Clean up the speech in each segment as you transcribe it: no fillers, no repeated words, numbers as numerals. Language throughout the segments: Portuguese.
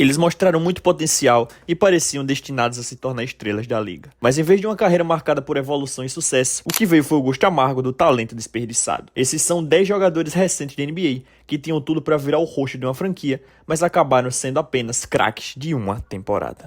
Eles mostraram muito potencial e pareciam destinados a se tornar estrelas da liga. Mas em vez de uma carreira marcada por evolução e sucesso, o que veio foi o gosto amargo do talento desperdiçado. Esses são 10 jogadores recentes da NBA que tinham tudo para virar o rosto de uma franquia, mas acabaram sendo apenas craques de uma temporada.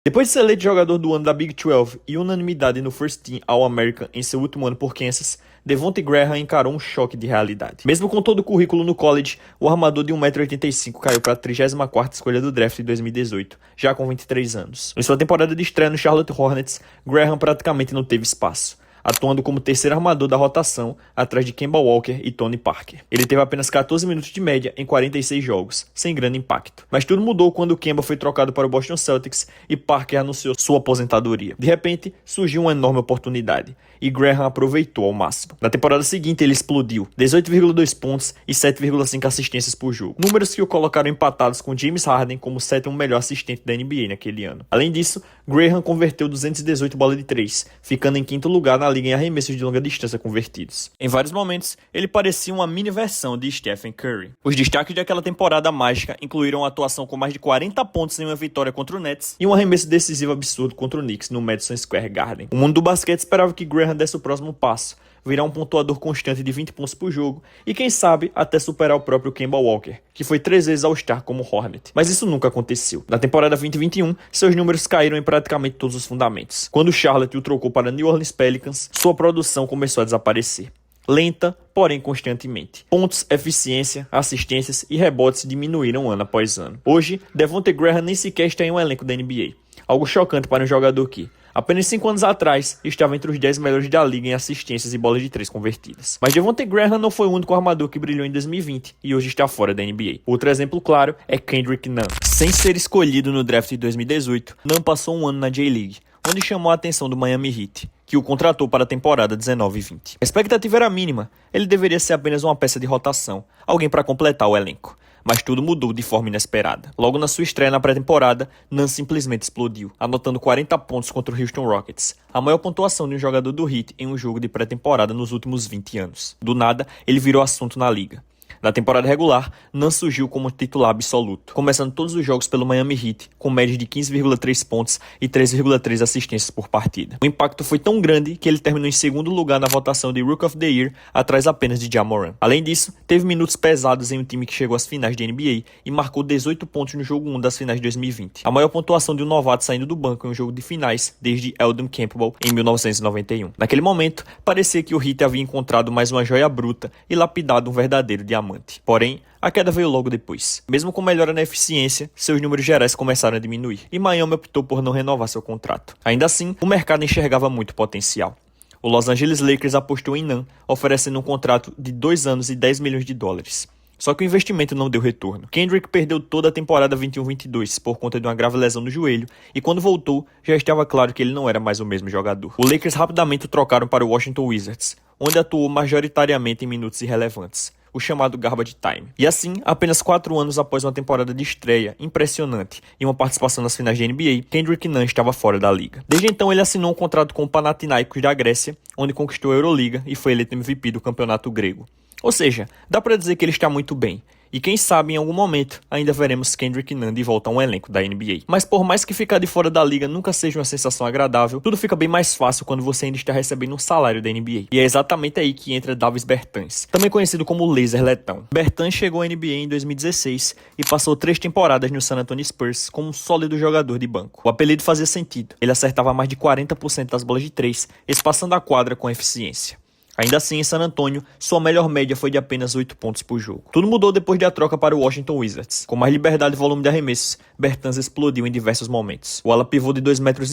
Depois de ser eleito jogador do ano da Big 12 e unanimidade no First Team All-American em seu último ano por Kansas, Devonte Graham encarou um choque de realidade. Mesmo com todo o currículo no college, o armador de 1,85 m caiu para a 34ª escolha do draft de 2018, já com 23 anos. Em sua temporada de estreia no Charlotte Hornets, Graham praticamente não teve espaço, atuando como terceiro armador da rotação, atrás de Kemba Walker e Tony Parker. Ele teve apenas 14 minutos de média em 46 jogos, sem grande impacto. Mas tudo mudou quando Kemba foi trocado para o Boston Celtics e Parker anunciou sua aposentadoria. De repente, surgiu uma enorme oportunidade, e Graham aproveitou ao máximo. Na temporada seguinte, ele explodiu, 18,2 pontos e 7,5 assistências por jogo. Números que o colocaram empatados com James Harden como o sétimo melhor assistente da NBA naquele ano. Além disso, Graham converteu 218 bolas de 3, ficando em quinto lugar na liga em arremessos de longa distância convertidos. Em vários momentos, ele parecia uma mini versão de Stephen Curry. Os destaques daquela temporada mágica incluíram a atuação com mais de 40 pontos em uma vitória contra o Nets e um arremesso decisivo absurdo contra o Knicks no Madison Square Garden. O mundo do basquete esperava que Graham desse o próximo passo, virar um pontuador constante de 20 pontos por jogo e quem sabe até superar o próprio Kemba Walker, que foi 3 vezes All-Star como Hornet. Mas isso nunca aconteceu. Na temporada 2021, seus números caíram em praticamente todos os fundamentos. Quando Charlotte o trocou para New Orleans Pelicans, sua produção começou a desaparecer. Lenta, porém constantemente. Pontos, eficiência, assistências e rebotes diminuíram ano após ano. Hoje, Devonte Graham nem sequer está em um elenco da NBA. Algo chocante para um jogador que, apenas 5 anos atrás, estava entre os 10 melhores da liga em assistências e bolas de 3 convertidas. Mas Devonte Graham não foi o único armador que brilhou em 2020 e hoje está fora da NBA. Outro exemplo claro é Kendrick Nunn. Sem ser escolhido no draft de 2018, Nunn passou um ano na J-League, onde chamou a atenção do Miami Heat, que o contratou para a temporada 19 e 20. A expectativa era mínima, ele deveria ser apenas uma peça de rotação, alguém para completar o elenco. Mas tudo mudou de forma inesperada. Logo na sua estreia na pré-temporada, Nunn simplesmente explodiu, anotando 40 pontos contra o Houston Rockets, a maior pontuação de um jogador do Heat em um jogo de pré-temporada nos últimos 20 anos. Do nada, ele virou assunto na liga. Na temporada regular, Nunn surgiu como titular absoluto, começando todos os jogos pelo Miami Heat, com médias de 15,3 pontos e 3,3 assistências por partida. O impacto foi tão grande que ele terminou em segundo lugar na votação de Rookie of the Year, atrás apenas de Ja Morant. Além disso, teve minutos pesados em um time que chegou às finais da NBA e marcou 18 pontos no jogo 1 das finais de 2020, a maior pontuação de um novato saindo do banco em um jogo de finais desde Eldon Campbell em 1991. Naquele momento, parecia que o Heat havia encontrado mais uma joia bruta e lapidado um verdadeiro diamante. Porém, a queda veio logo depois. Mesmo com melhora na eficiência, seus números gerais começaram a diminuir, e Miami optou por não renovar seu contrato. Ainda assim, o mercado enxergava muito potencial. O Los Angeles Lakers apostou em Nunn, oferecendo um contrato de 2 anos e 10 milhões de dólares. Só que o investimento não deu retorno. Kendrick perdeu toda a temporada 21-22 por conta de uma grave lesão no joelho, e quando voltou, já estava claro que ele não era mais o mesmo jogador. O Lakers rapidamente o trocaram para o Washington Wizards, onde atuou majoritariamente em minutos irrelevantes, o chamado garbage time. E assim, apenas 4 anos após uma temporada de estreia impressionante e uma participação nas finais da NBA, Kendrick Nunn estava fora da liga. Desde então, ele assinou um contrato com o Panathinaikos da Grécia, onde conquistou a Euroliga e foi eleito MVP do campeonato grego. Ou seja, dá para dizer que ele está muito bem. E quem sabe em algum momento ainda veremos Kendrick Nunn de volta a um elenco da NBA. Mas por mais que ficar de fora da liga nunca seja uma sensação agradável, tudo fica bem mais fácil quando você ainda está recebendo um salário da NBA. E é exatamente aí que entra Davis Bertans, também conhecido como Laser Letão. Bertans chegou à NBA em 2016 e passou 3 temporadas no San Antonio Spurs como um sólido jogador de banco. O apelido fazia sentido, ele acertava mais de 40% das bolas de 3, espaçando a quadra com eficiência. Ainda assim, em San Antonio, sua melhor média foi de apenas 8 pontos por jogo. Tudo mudou depois da troca para o Washington Wizards. Com mais liberdade e volume de arremessos, Bertans explodiu em diversos momentos. O ala pivô de 2,8 metros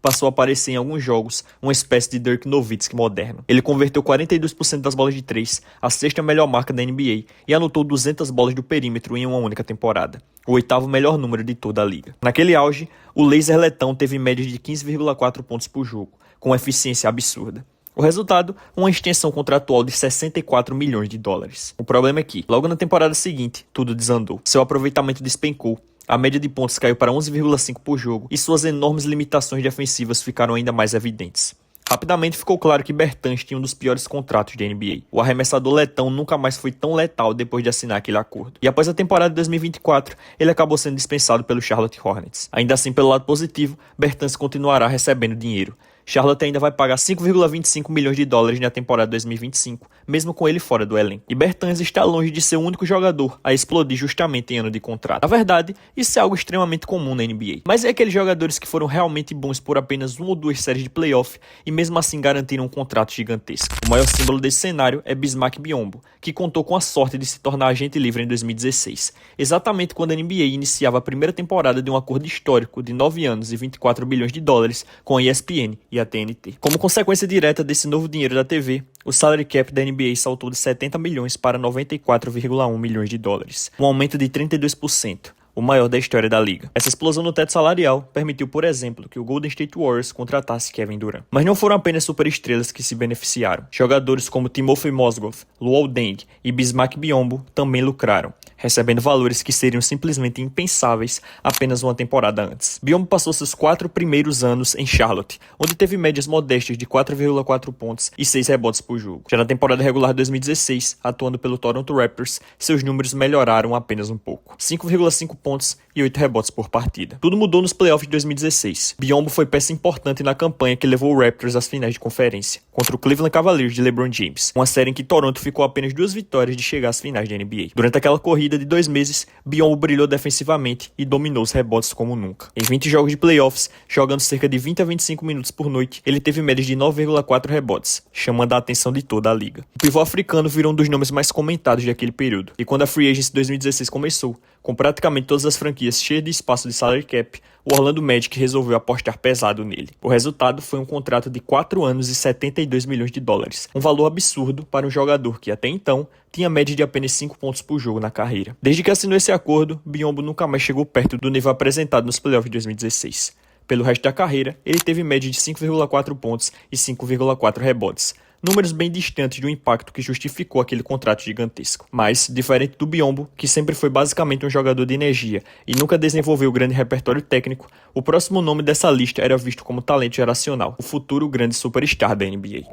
passou a aparecer em alguns jogos, uma espécie de Dirk Nowitzki moderno. Ele converteu 42% das bolas de 3, a 6ª melhor marca da NBA, e anotou 200 bolas do perímetro em uma única temporada, o 8º melhor número de toda a liga. Naquele auge, o Laser Letão teve médias de 15,4 pontos por jogo, com eficiência absurda. O resultado, uma extensão contratual de 64 milhões de dólares. O problema é que, logo na temporada seguinte, tudo desandou. Seu aproveitamento despencou, a média de pontos caiu para 11,5 por jogo e suas enormes limitações defensivas ficaram ainda mais evidentes. Rapidamente ficou claro que Bertans tinha um dos piores contratos da NBA. O arremessador letão nunca mais foi tão letal depois de assinar aquele acordo. E após a temporada de 2024, ele acabou sendo dispensado pelo Charlotte Hornets. Ainda assim, pelo lado positivo, Bertans continuará recebendo dinheiro. Charlotte ainda vai pagar 5,25 milhões de dólares na temporada 2025, mesmo com ele fora do elenco. E Bertans está longe de ser o único jogador a explodir justamente em ano de contrato. Na verdade, isso é algo extremamente comum na NBA. Mas é aqueles jogadores que foram realmente bons por apenas uma ou duas séries de playoff e mesmo assim garantiram um contrato gigantesco. O maior símbolo desse cenário é Bismack Biyombo, que contou com a sorte de se tornar agente livre em 2016, exatamente quando a NBA iniciava a primeira temporada de um acordo histórico de 9 anos e 24 bilhões de dólares com a ESPN e a TNT. Como consequência direta desse novo dinheiro da TV, o salary cap da NBA saltou de 70 milhões para 94,1 milhões de dólares, um aumento de 32%. O maior da história da liga. Essa explosão no teto salarial permitiu, por exemplo, que o Golden State Warriors contratasse Kevin Durant. Mas não foram apenas superestrelas que se beneficiaram. Jogadores como Timofey Mozgov, Luol Deng e Bismack Biyombo também lucraram, recebendo valores que seriam simplesmente impensáveis apenas uma temporada antes. Biyombo passou seus 4 primeiros anos em Charlotte, onde teve médias modestas de 4,4 pontos e 6 rebotes por jogo. Já na temporada regular de 2016, atuando pelo Toronto Raptors, seus números melhoraram apenas um pouco. 5,5 pontos e 8 rebotes por partida. Tudo mudou nos playoffs de 2016. Biyombo foi peça importante na campanha que levou o Raptors às finais de conferência, contra o Cleveland Cavaliers de LeBron James, uma série em que Toronto ficou a apenas 2 vitórias de chegar às finais da NBA. Durante aquela corrida de 2 meses, Biyombo brilhou defensivamente e dominou os rebotes como nunca. Em 20 jogos de playoffs, jogando cerca de 20 a 25 minutos por noite, ele teve médias de 9,4 rebotes, chamando a atenção de toda a liga. O pivô africano virou um dos nomes mais comentados daquele período, e quando a Free Agency 2016 começou, com praticamente todas as franquias cheias de espaço de salary cap, o Orlando Magic resolveu apostar pesado nele. O resultado foi um contrato de 4 anos e 72 milhões de dólares, um valor absurdo para um jogador que até então tinha média de apenas 5 pontos por jogo na carreira. Desde que assinou esse acordo, Biyombo nunca mais chegou perto do nível apresentado nos playoffs de 2016. Pelo resto da carreira, ele teve média de 5,4 pontos e 5,4 rebotes, números bem distantes do impacto que justificou aquele contrato gigantesco. Mas, diferente do Biyombo, que sempre foi basicamente um jogador de energia e nunca desenvolveu grande repertório técnico, o próximo nome dessa lista era visto como talento geracional, o futuro grande superstar da NBA.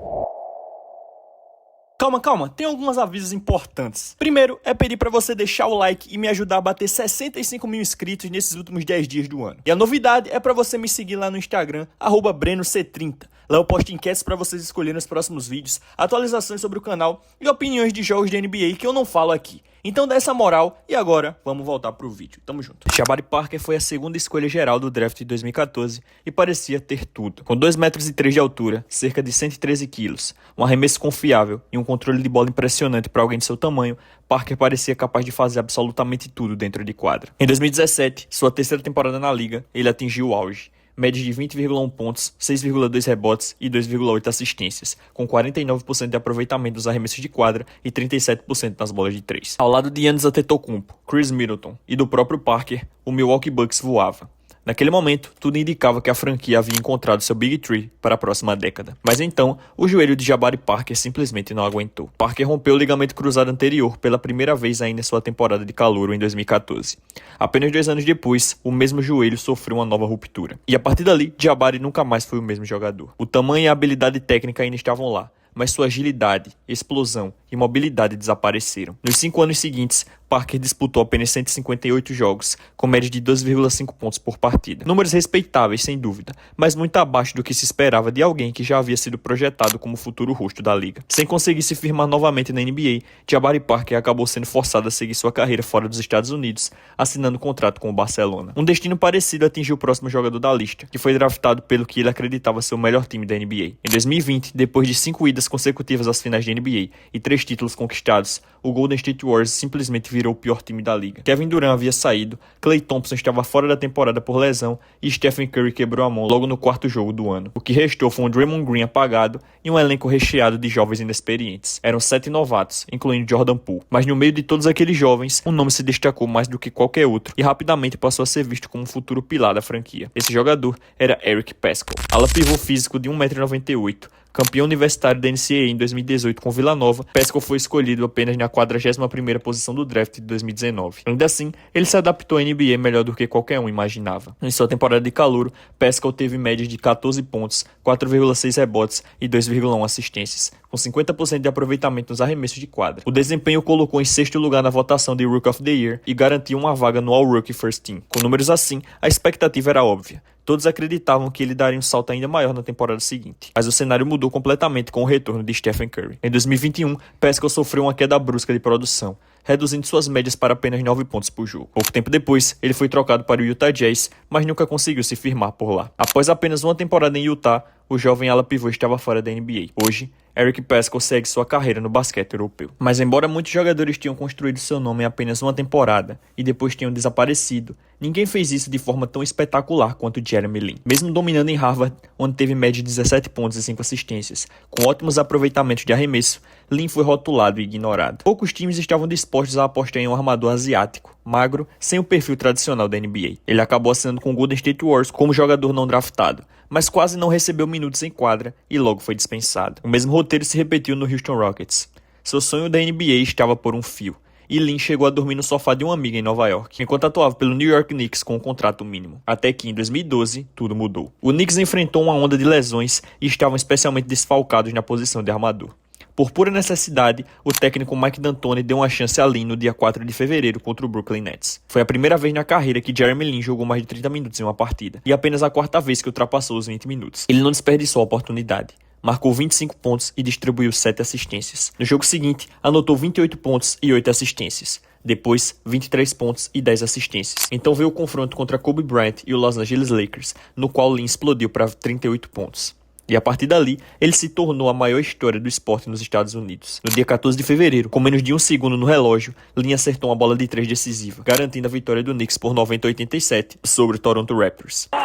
Calma, tem alguns avisos importantes. Primeiro, é pedir pra você deixar o like e me ajudar a bater 65 mil inscritos nesses últimos 10 dias do ano. E a novidade é pra você me seguir lá no Instagram, @BrenoC30. Lá eu posto enquetes pra vocês escolherem os próximos vídeos, atualizações sobre o canal e opiniões de jogos de NBA que eu não falo aqui. Então dá essa moral e agora vamos voltar pro vídeo. Tamo junto. Jabari Parker foi a segunda escolha geral do draft de 2014 e parecia ter tudo. Com 2,3 metros de altura, cerca de 113 quilos, um arremesso confiável e um controle de bola impressionante para alguém de seu tamanho, Parker parecia capaz de fazer absolutamente tudo dentro de quadra. Em 2017, sua terceira temporada na liga, ele atingiu o auge. Média de 20,1 pontos, 6,2 rebotes e 2,8 assistências, com 49% de aproveitamento dos arremessos de quadra e 37% nas bolas de 3. Ao lado de Giannis Antetokounmpo, Chris Middleton e do próprio Parker, o Milwaukee Bucks voava. Naquele momento, tudo indicava que a franquia havia encontrado seu Big Three para a próxima década. Mas então, o joelho de Jabari Parker simplesmente não aguentou. Parker rompeu o ligamento cruzado anterior pela primeira vez ainda em sua temporada de calouro em 2014. Apenas 2 anos depois, o mesmo joelho sofreu uma nova ruptura. E a partir dali, Jabari nunca mais foi o mesmo jogador. O tamanho e a habilidade técnica ainda estavam lá, mas sua agilidade, explosão e mobilidade desapareceram. Nos 5 anos seguintes, Parker disputou apenas 158 jogos, com média de 12,5 pontos por partida. Números respeitáveis, sem dúvida, mas muito abaixo do que se esperava de alguém que já havia sido projetado como o futuro rosto da liga. Sem conseguir se firmar novamente na NBA, Jabari Parker acabou sendo forçado a seguir sua carreira fora dos Estados Unidos, assinando um contrato com o Barcelona. Um destino parecido atingiu o próximo jogador da lista, que foi draftado pelo que ele acreditava ser o melhor time da NBA. Em 2020, depois de 5 idas consecutivas às finais da NBA e 3 títulos conquistados, o Golden State Warriors simplesmente virou o pior time da liga. Kevin Durant havia saído, Klay Thompson estava fora da temporada por lesão e Stephen Curry quebrou a mão logo no 4º jogo do ano. O que restou foi um Draymond Green apagado e um elenco recheado de jovens inexperientes. Eram 7 novatos, incluindo Jordan Poole. Mas no meio de todos aqueles jovens, um nome se destacou mais do que qualquer outro e rapidamente passou a ser visto como um futuro pilar da franquia. Esse jogador era Eric Paschall, ala pivô físico de 1,98 m, Campeão universitário da NCAA em 2018 com Vila Nova, Paschal foi escolhido apenas na 41ª posição do draft de 2019. Ainda assim, ele se adaptou à NBA melhor do que qualquer um imaginava. Em sua temporada de calouro, Paschal teve médias de 14 pontos, 4,6 rebotes e 2,1 assistências, com 50% de aproveitamento nos arremessos de quadra. O desempenho o colocou em sexto lugar na votação de Rookie of the Year e garantiu uma vaga no All-Rookie First Team. Com números assim, a expectativa era óbvia. Todos acreditavam que ele daria um salto ainda maior na temporada seguinte, mas o cenário mudou completamente com o retorno de Stephen Curry. Em 2021, Paschal sofreu uma queda brusca de produção, reduzindo suas médias para apenas 9 pontos por jogo. Pouco tempo depois, ele foi trocado para o Utah Jazz, mas nunca conseguiu se firmar por lá. Após apenas uma temporada em Utah, o jovem ala pivô estava fora da NBA. Hoje, Eric Paschal segue sua carreira no basquete europeu. Mas embora muitos jogadores tenham construído seu nome em apenas uma temporada e depois tenham desaparecido, ninguém fez isso de forma tão espetacular quanto Jeremy Lin. Mesmo dominando em Harvard, onde teve média de 17 pontos e 5 assistências, com ótimos aproveitamentos de arremesso, Lin foi rotulado e ignorado. Poucos times estavam dispostos a apostar em um armador asiático, magro, sem o perfil tradicional da NBA. Ele acabou assinando com o Golden State Warriors como jogador não draftado, mas quase não recebeu minutos em quadra e logo foi dispensado. O mesmo roteiro se repetiu no Houston Rockets. Seu sonho da NBA estava por um fio, e Lin chegou a dormir no sofá de uma amiga em Nova York, enquanto atuava pelo New York Knicks com um contrato mínimo. Até que, em 2012, tudo mudou. O Knicks enfrentou uma onda de lesões e estavam especialmente desfalcados na posição de armador. Por pura necessidade, o técnico Mike D'Antoni deu uma chance a Lin no dia 4 de fevereiro contra o Brooklyn Nets. Foi a primeira vez na carreira que Jeremy Lin jogou mais de 30 minutos em uma partida, e apenas a quarta vez que ultrapassou os 20 minutos. Ele não desperdiçou a oportunidade. Marcou 25 pontos e distribuiu 7 assistências. No jogo seguinte, anotou 28 pontos e 8 assistências. Depois, 23 pontos e 10 assistências. Então veio o confronto contra Kobe Bryant e o Los Angeles Lakers, no qual Lin explodiu para 38 pontos. E a partir dali, ele se tornou a maior história do esporte nos Estados Unidos. No dia 14 de fevereiro, com menos de um segundo no relógio, Lin acertou uma bola de 3 decisiva, garantindo a vitória do Knicks por 90-87 sobre o Toronto Raptors. 5, 4,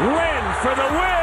Lin for the win!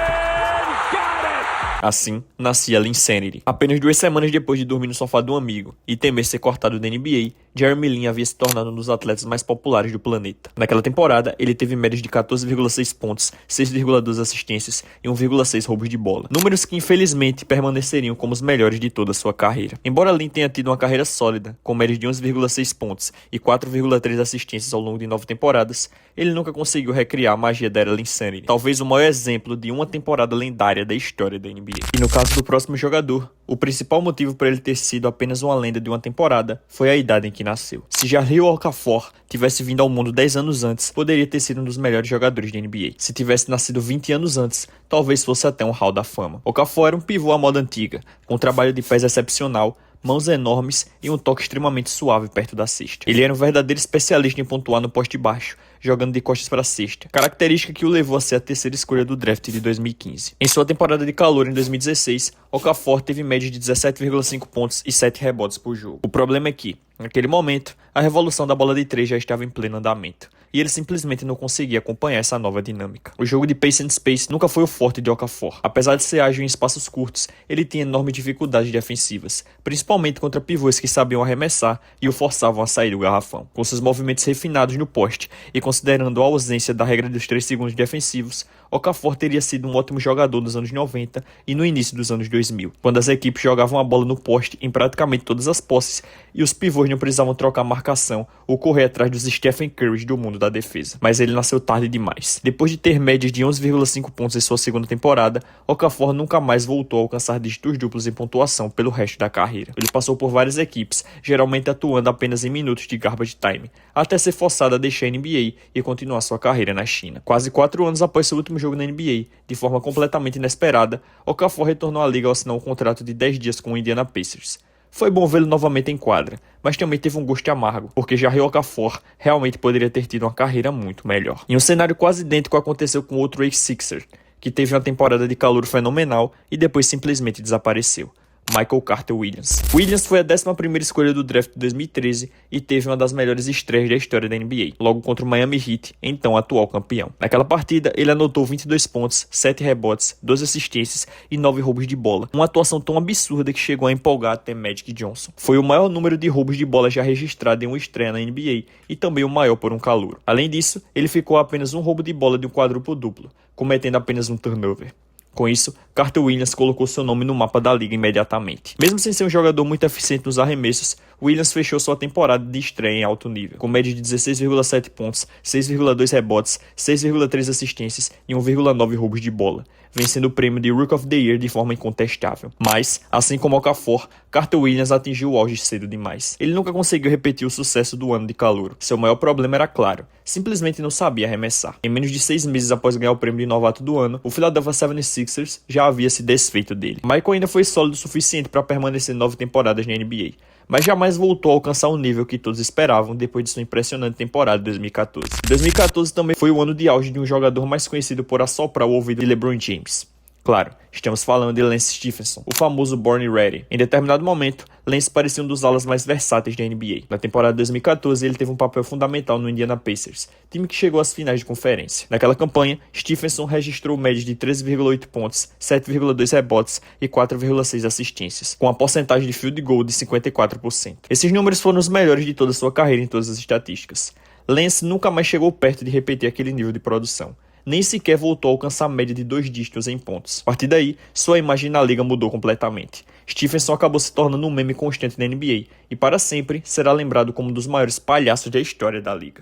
Got it! Assim, nascia Linsanity. Apenas 2 semanas depois de dormir no sofá de um amigo e temer ser cortado da NBA, Jeremy Lin havia se tornado um dos atletas mais populares do planeta. Naquela temporada, ele teve médias de 14,6 pontos, 6,2 assistências e 1,6 roubos de bola. Números que, infelizmente, permaneceriam como os melhores de toda a sua carreira. Embora Lin tenha tido uma carreira sólida, com médias de 11,6 pontos e 4,3 assistências ao longo de 9 temporadas, ele nunca conseguiu recriar a magia da era Linsanity. Talvez o maior exemplo de uma temporada lendária da história da NBA. E no caso do próximo jogador, o principal motivo para ele ter sido apenas uma lenda de uma temporada foi a idade em que nasceu. Se Jahlil Okafor tivesse vindo ao mundo 10 anos antes, poderia ter sido um dos melhores jogadores da NBA. Se tivesse nascido 20 anos antes, talvez fosse até um Hall da Fama. Okafor era um pivô à moda antiga, com um trabalho de pés excepcional, mãos enormes e um toque extremamente suave perto da cesta. Ele era um verdadeiro especialista em pontuar no poste baixo, jogando de costas para a cesta, característica que o levou a ser a terceira escolha do draft de 2015. Em sua temporada de calor em 2016, Okafor teve média de 17,5 pontos e 7 rebotes por jogo. O problema é que, naquele momento, a revolução da bola de 3 já estava em pleno andamento, e ele simplesmente não conseguia acompanhar essa nova dinâmica. O jogo de pace and space nunca foi o forte de Okafor. Apesar de ser ágil em espaços curtos, ele tinha enormes dificuldades defensivas, principalmente contra pivôs que sabiam arremessar e o forçavam a sair do garrafão. Com seus movimentos refinados no poste e considerando a ausência da regra dos 3 segundos defensivos, Okafor teria sido um ótimo jogador nos anos 90 e no início dos anos 2000, quando as equipes jogavam a bola no poste em praticamente todas as posses e os pivôs não precisavam trocar marcação ou correr atrás dos Stephen Currys do mundo da defesa. Mas ele nasceu tarde demais. Depois de ter médias de 11,5 pontos em sua segunda temporada, Okafor nunca mais voltou a alcançar dígitos duplos em pontuação pelo resto da carreira. Ele passou por várias equipes, geralmente atuando apenas em minutos de garbage time, até ser forçado a deixar a NBA e continuar sua carreira na China. Quase 4 anos após seu último jogo na NBA, de forma completamente inesperada, Okafor retornou à liga ao assinar um contrato de 10 dias com o Indiana Pacers. Foi bom vê-lo novamente em quadra, mas também teve um gosto amargo, porque Jahlil Okafor realmente poderia ter tido uma carreira muito melhor. Em um cenário quase idêntico aconteceu com outro ex-Sixer, que teve uma temporada de calor fenomenal e depois simplesmente desapareceu. Michael Carter Williams. Williams foi a 11ª escolha do draft de 2013 e teve uma das melhores estreias da história da NBA, logo contra o Miami Heat, então atual campeão. Naquela partida, ele anotou 22 pontos, 7 rebotes, 12 assistências e 9 roubos de bola, uma atuação tão absurda que chegou a empolgar até Magic Johnson. Foi o maior número de roubos de bola já registrado em uma estreia na NBA e também o maior por um calouro. Além disso, ele ficou a apenas um roubo de bola de um quadruplo duplo, cometendo apenas um turnover. Com isso, Carter Williams colocou seu nome no mapa da liga imediatamente. Mesmo sem ser um jogador muito eficiente nos arremessos, Williams fechou sua temporada de estreia em alto nível, com média de 16,7 pontos, 6,2 rebotes, 6,3 assistências e 1,9 roubos de bola, vencendo o prêmio de Rookie of the Year de forma incontestável. Mas, assim como Okafor, Carter Williams atingiu o auge cedo demais. Ele nunca conseguiu repetir o sucesso do ano de calouro. Seu maior problema era claro, simplesmente não sabia arremessar. Em menos de 6 meses após ganhar o prêmio de novato do ano, o Philadelphia 76ers já havia se desfeito dele. Michael ainda foi sólido o suficiente para permanecer 9 temporadas na NBA, mas jamais voltou a alcançar o nível que todos esperavam depois de sua impressionante temporada de 2014. 2014 também foi o ano de auge de um jogador mais conhecido por assoprar o ouvido de LeBron James. Claro, estamos falando de Lance Stephenson, o famoso Born Ready. Em determinado momento, Lance parecia um dos alas mais versáteis da NBA. Na temporada de 2014, ele teve um papel fundamental no Indiana Pacers, time que chegou às finais de conferência. Naquela campanha, Stephenson registrou médias de 13,8 pontos, 7,2 rebotes e 4,6 assistências, com a porcentagem de field goal de 54%. Esses números foram os melhores de toda a sua carreira em todas as estatísticas. Lance nunca mais chegou perto de repetir aquele nível de produção. Nem sequer voltou a alcançar a média de 2 dígitos em pontos. A partir daí, sua imagem na liga mudou completamente. Stephenson acabou se tornando um meme constante na NBA e para sempre será lembrado como um dos maiores palhaços da história da liga.